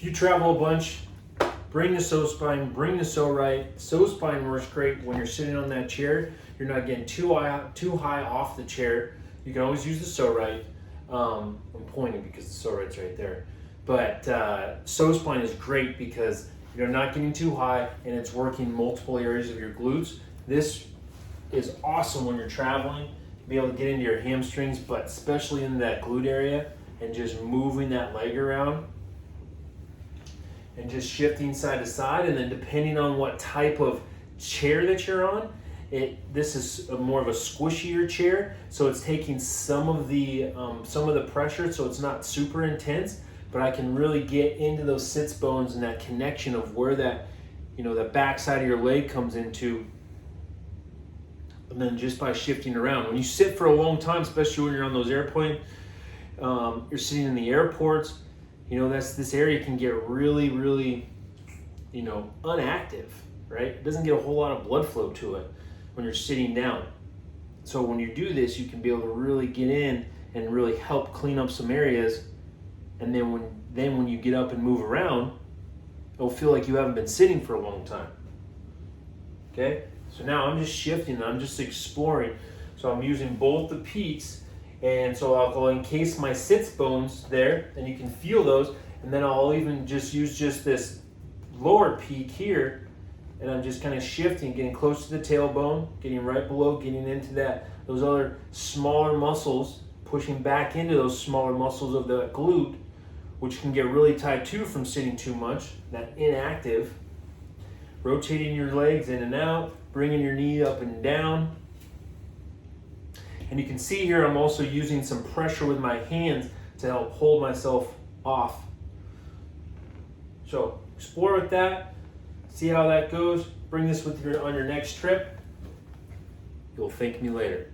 you travel a bunch, bring the PSO spine, bring the PSO RITE. PSO spine works great when you're sitting on that chair. You're not getting too high off the chair. You can always use the PSO RITE. I'm pointing because the PSO RITE's right there. But PSO spine is great because you're not getting too high and it's working multiple areas of your glutes. This is awesome when you're traveling. Be able to get into your hamstrings, but especially in that glute area, and just moving that leg around and just shifting side to side. And then depending on what type of chair that you're on, this is more of a squishier chair, so it's taking some of the pressure, so it's not super intense, but I can really get into those sits bones and that connection of where that, the back side of your leg comes into. And then just by shifting around, when you sit for a long time, especially when you're on those airplanes, you're sitting in the airports, this area can get really, really, unactive, right? It doesn't get a whole lot of blood flow to it when you're sitting down. So when you do this, you can be able to really get in and really help clean up some areas. And then when you get up and move around, it'll feel like you haven't been sitting for a long time. Okay? So now I'm just shifting, I'm just exploring. So I'm using both the peaks, and so I'll encase my sits bones there, and you can feel those, and then I'll even just use this lower peak here, and I'm just kind of shifting, getting close to the tailbone, getting right below, getting into those other smaller muscles, pushing back into those smaller muscles of the glute, which can get really tight too from sitting too much, that inactive. Rotating your legs in and out, bringing your knee up and down. And you can see here I'm also using some pressure with my hands to help hold myself off. So explore with that, see how that goes. Bring this on your next trip. You'll thank me later.